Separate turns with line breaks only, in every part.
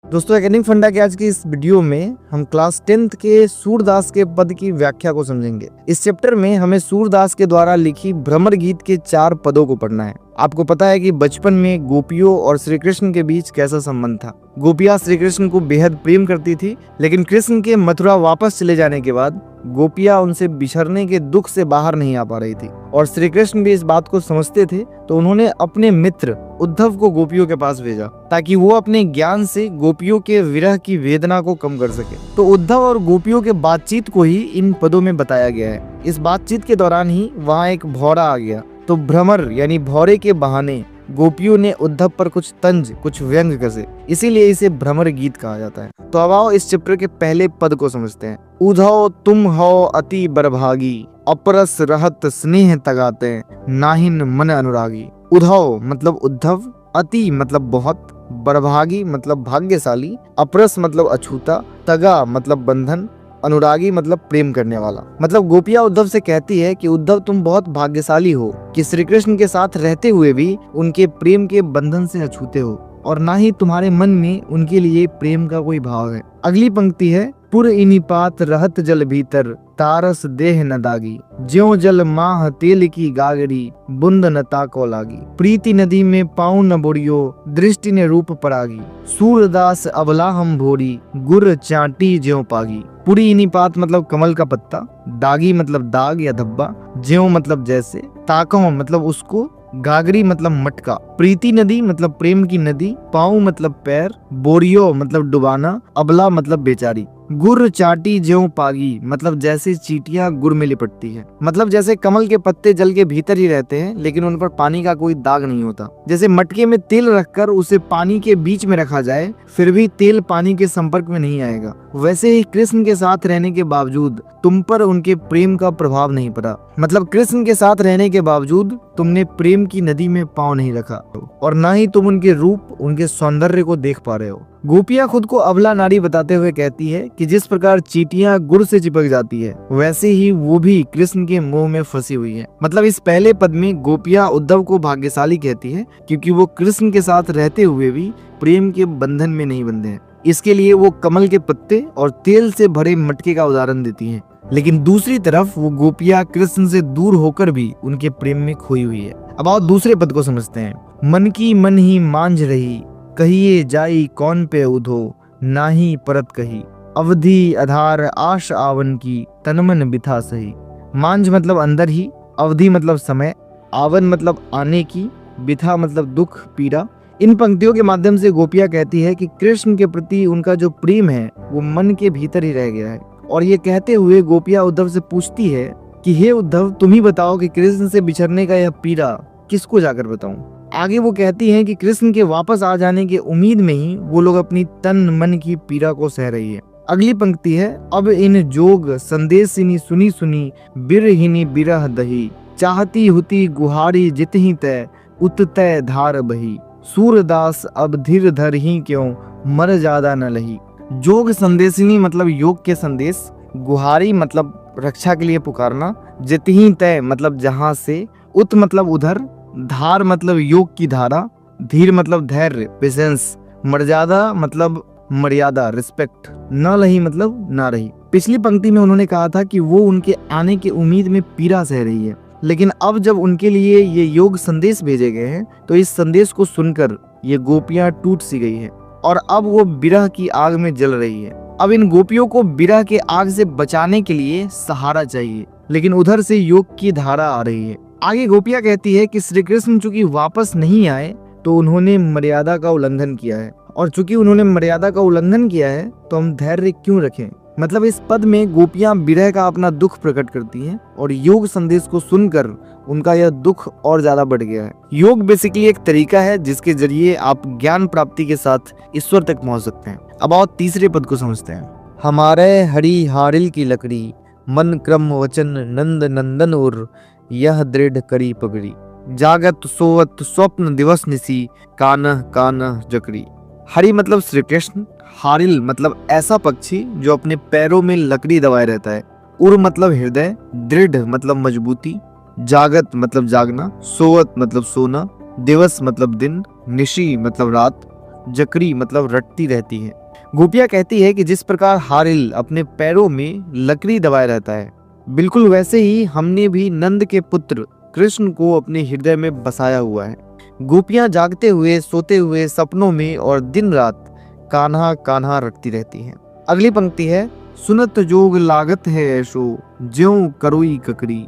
दोस्तों, एकेडमिक फंडा के आज की इस वीडियो में हम क्लास 10th के सूरदास के पद की व्याख्या को समझेंगे। इस चैप्टर में हमें सूरदास के द्वारा लिखी भ्रमर गीत के 4 पदों को पढ़ना है। आपको पता है कि बचपन में गोपियों और श्री कृष्ण के बीच कैसा संबंध था। गोपियां श्री कृष्ण को बेहद प्रेम करती थी, लेकिन कृष्ण के मथुरा वापस चले जाने के बाद गोपियां उनसे बिछड़ने के दुख से बाहर नहीं आ पा रही थी और श्री कृष्ण भी इस बात को समझते थे। तो उन्होंने अपने मित्र उद्धव को गोपियों के पास भेजा ताकि वो अपने ज्ञान से गोपियों के विरह की वेदना को कम कर सके। तो उद्धव और गोपियों के बातचीत को ही इन पदों में बताया गया है। इस बातचीत के दौरान ही वहाँ एक भौरा आ गया। तो भ्रमर यानी भौरे के बहाने गोपियों ने उद्धव पर कुछ तंज, कुछ व्यंग कसे, इसीलिए इसे भ्रमर गीत कहा जाता है। तो अब आओ इस चैप्टर के पहले पद को समझते हैं। उधौ तुम हो अति बरभागी, अपरस रहत स्नेह तगाते, नाहिन मन अनुरागी। उधौ मतलब उद्धव, अति मतलब बहुत, बरभागी मतलब भाग्यशाली, अपरस मतलब अछूता, तगा मतलब बंधन, अनुरागी मतलब प्रेम करने वाला। मतलब गोपियां उद्धव से कहती है कि उद्धव तुम बहुत भाग्यशाली हो कि श्री कृष्ण के साथ रहते हुए भी उनके प्रेम के बंधन से अछूते हो और ना ही तुम्हारे मन में उनके लिए प्रेम का कोई भाव है। अगली पंक्ति है, पुर इनिपात रहत जल भीतर, तारस देह न दागी, ज्यों जल माह तेल की गागरी, बुंद न ताको लागी। प्रीति नदी में पाँव न बुड़ियो, दृष्टि ने रूप परागी, सूरदास अबला हम भोरी, गुर चाटी ज्यों पागी। पुरी इनिपात मतलब कमल का पत्ता, दागी मतलब दाग या धब्बा, ज्यों मतलब जैसे, ताको मतलब उसको, गागरी मतलब मटका, प्रीति नदी मतलब प्रेम की नदी, पाँव मतलब पैर, बोरियो मतलब डुबाना, अबला मतलब बेचारी, गुर चाटी ज्यों पागी मतलब जैसे चींटियां गुड़ में लिपटती है। मतलब जैसे कमल के पत्ते जल के भीतर ही रहते हैं लेकिन उन पर पानी का कोई दाग नहीं होता। जैसे मटके में तेल रखकर उसे पानी के बीच में रखा जाए फिर भी तेल पानी के संपर्क में नहीं आएगा, वैसे ही कृष्ण के साथ रहने के बावजूद तुम पर उनके प्रेम का प्रभाव नहीं पड़ा। मतलब कृष्ण के साथ रहने के बावजूद तुमने प्रेम की नदी में पाँव नहीं रखा और ना ही तुम उनके रूप, उनके सौंदर्य को देख पा रहे हो। गोपियां खुद को अबला नारी बताते हुए कहती है कि जिस प्रकार चींटियां गुड़ से चिपक जाती है वैसे ही वो भी कृष्ण के मोह में फंसी हुई है। मतलब इस पहले पद में गोपियां उद्धव को भाग्यशाली कहती है क्योंकि वो कृष्ण के साथ रहते हुए भी प्रेम के बंधन में नहीं बंधे हैं। इसके लिए वो कमल के पत्ते और तेल से भरे मटके का उदाहरण देती हैं। लेकिन दूसरी तरफ वो गोपियां कृष्ण से दूर होकर भी उनके प्रेम में खोई हुई है। अब आओ दूसरे पद को समझते हैं। मन की मन ही मांझ रही, कहिए जाई कौन पे उधो, नाही परत कही, अवधि आधार आश आवन की, तनमन बिथा सही। मांझ मतलब अंदर ही, अवधि मतलब समय, आवन मतलब आने की, बिथा मतलब दुख पीड़ा। इन पंक्तियों के माध्यम से गोपियां कहती है कि कृष्ण के प्रति उनका जो प्रेम है वो मन के भीतर ही रह गया है। और ये कहते हुए गोपियां उद्धव से पूछती है कि हे उद्धव, तुम ही बताओ कि कृष्ण से बिछड़ने का यह पीड़ा किसको जाकर बताऊं। आगे वो कहती हैं कि कृष्ण के वापस आ जाने की उम्मीद में ही वो लोग अपनी तन मन की पीड़ा को सह रही है। अगली पंक्ति है, अब इन जोग संदेशिनी सुनी सुनी, बिरहिनी बिरह दही, चाहती हुती गुहारी जितही तय, उततय धार बही, सूरदास अब धीर धर ही क्यों, मर ज्यादा न लही। जोग संदेशिनी मतलब योग के संदेश, गुहारी मतलब रक्षा के लिए पुकारना, जितही तय मतलब जहां से, उत मतलब उधर, धार मतलब योग की धारा, धीर मतलब धैर्य पेशेंस, मर्यादा मतलब मर्यादा रिस्पेक्ट, न लही मतलब ना रही। पिछली पंक्ति में उन्होंने कहा था कि वो उनके आने की उम्मीद में पीड़ा सह रही है, लेकिन अब जब उनके लिए ये योग संदेश भेजे गए हैं तो इस संदेश को सुनकर ये गोपियां टूट सी गई है और अब वो विरह की आग में जल रही है। अब इन गोपियों को विरह के आग से बचाने के लिए सहारा चाहिए, लेकिन उधर से योग की धारा आ रही है। आगे गोपियां कहती है कि श्री कृष्ण चूंकि वापस नहीं आए तो उन्होंने मर्यादा का उल्लंघन किया है और चूंकि उन्होंने मर्यादा का उल्लंघन किया है तो हम धैर्य क्यों रखें। मतलब इस पद में गोपियां विरह का अपना दुख प्रकट करती हैं और योग संदेश को सुनकर उनका यह दुख और ज्यादा बढ़ गया है। योग बेसिकली एक तरीका है जिसके जरिए आप ज्ञान प्राप्ति के साथ ईश्वर तक पहुंच सकते हैं। अब आओ तीसरे पद को समझते हैं। हमारे हरि हारिल की लकड़ी, मन क्रम वचन नंद नंदन और यह दृढ़ करी पगड़ी, जागत सोवत स्वप्न दिवस निसी, कानह कानह जकड़ी। हरि मतलब श्री कृष्ण, हारिल मतलब ऐसा पक्षी जो अपने पैरों में लकड़ी दबाए रहता है, उर मतलब हृदय, दृढ़ मतलब मजबूती, जागत मतलब जागना, सोवत मतलब सोना, दिवस मतलब दिन, निशी मतलब रात, जकरी मतलब रटती रहती हैं। गोपियां कहती है कि जिस प्रकार हारिल अपने पैरों में लकड़ी दबाए रहता है, बिल्कुल वैसे ही हमने भी नंद के पुत्र कृष्ण को अपने हृदय में बसाया हुआ है। गोपियां जागते हुए, सोते हुए, सपनों में और दिन रात कान्हा कान्हा रटती रहती हैं। अगली पंक्ति है, सुनत जोग लागत है ऐशो, ज्यों करोई ककरी,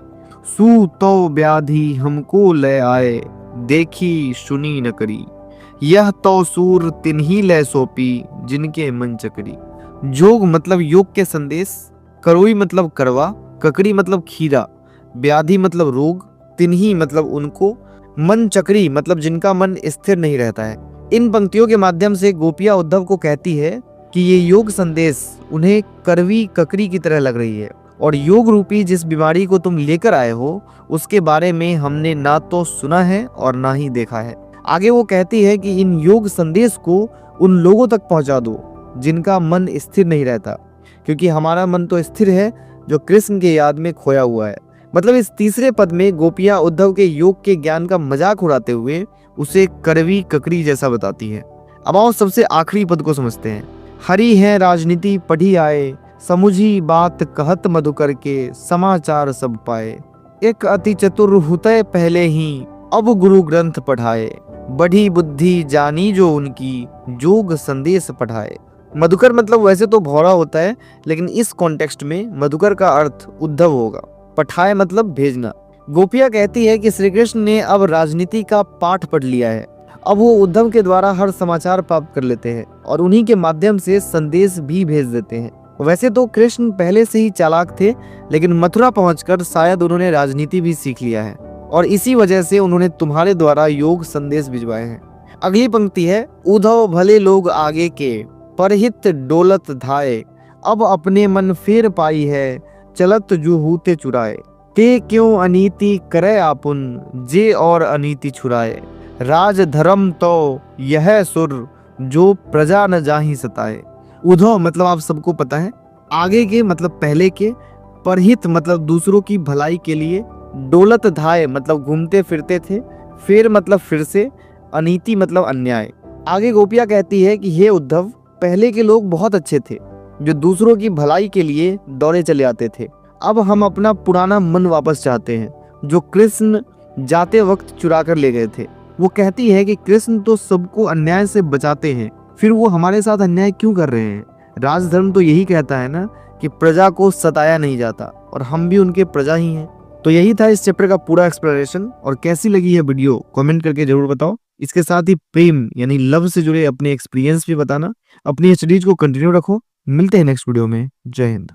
सू तो व्याधि हमको ले आए, देखी सुनी न करी, यह तो सूर तिन्ही ले सौंपी, जिनके मन चकरी। जोग मतलब योग के संदेश, करोई मतलब करवा, ककड़ी मतलब खीरा, व्याधि मतलब रोग, तिन्ही मतलब उनको, मन चक्री मतलब जिनका मन स्थिर नहीं रहता है। इन पंक्तियों के माध्यम से गोपियां उद्धव को कहती है कि ये योग संदेश उन्हें करवी ककड़ी की तरह लग रही है और योग रूपी जिस बीमारी को तुम लेकर आए हो उसके बारे में हमने ना तो सुना है और ना ही देखा है। आगे वो कहती है कि इन योग संदेश को उन लोगों तक पहुंचा दो जिनका मन स्थिर नहीं रहता, क्योंकि हमारा मन तो स्थिर है जो कृष्ण के याद में खोया हुआ है। मतलब इस तीसरे पद में गोपियां उद्धव के योग के ज्ञान का मजाक उड़ाते हुए उसे करवी ककड़ी जैसा बताती है। अब आओ सबसे आखिरी पद को समझते हैं। हरी है राजनीति पढ़ी आए, समुझी बात कहत मधुकर के, समाचार सब पाए, एक अति चतुर हुतय पहले ही, अब गुरु ग्रंथ पढ़ाए, बढ़ी बुद्धि जानी जो उनकी, जोग संदेश पढ़ाए। मधुकर मतलब वैसे तो भौरा होता है, लेकिन इस कॉन्टेक्स्ट में मधुकर का अर्थ उद्धव होगा। पठाए मतलब भेजना। गोपियां कहती है कि श्री कृष्ण ने अब राजनीति का पाठ पढ़ लिया है, अब वो उद्धव के द्वारा हर समाचार प्राप्त कर लेते हैं और उन्हीं के माध्यम से संदेश भी भेज देते हैं। वैसे तो कृष्ण पहले से ही चालाक थे, लेकिन मथुरा पहुंचकर शायद उन्होंने राजनीति भी सीख लिया है और इसी वजह से उन्होंने तुम्हारे द्वारा योग संदेश भिजवाए हैं। अगली पंक्ति है, उद्धव भले लोग आगे के, परहित डोलत धाये, अब अपने मन फेर पाई है, चलत जो हूते चुराए, ते क्यों अनीति करे आपुन, जे और अनीति छुराए, राज धर्म तो यह सुर, जो प्रजा न जाहि सताए। उद्धव मतलब आप सबको पता है, आगे के मतलब पहले के, परहित मतलब दूसरों की भलाई के लिए, डोलत धाये मतलब घूमते फिरते थे, फिर मतलब फिर से, अनीति मतलब अन्याय। आगे गोपियां कहती है कि हे उद्धव, पहले के लोग बहुत अच्छे थे जो दूसरों की भलाई के लिए दौड़े चले आते थे। अब हम अपना पुराना मन वापस चाहते हैं जो कृष्ण जाते वक्त चुरा कर ले गए थे। वो कहती है कि कृष्ण तो सबको अन्याय से बचाते हैं, फिर वो हमारे साथ अन्याय क्यों कर रहे हैं? राजधर्म तो यही कहता है ना कि प्रजा को सताया नहीं जाता, और हम भी उनके प्रजा ही हैं। तो यही था इस चैप्टर का पूरा एक्सप्लेनेशन। और कैसी लगी है वीडियो कमेंट करके जरूर बताओ। इसके साथ ही प्रेम यानी लव से जुड़े अपने एक्सपीरियंस भी बताना। अपनी स्टडीज को कंटिन्यू रखो। मिलते हैं नेक्स्ट वीडियो में। जय हिंद।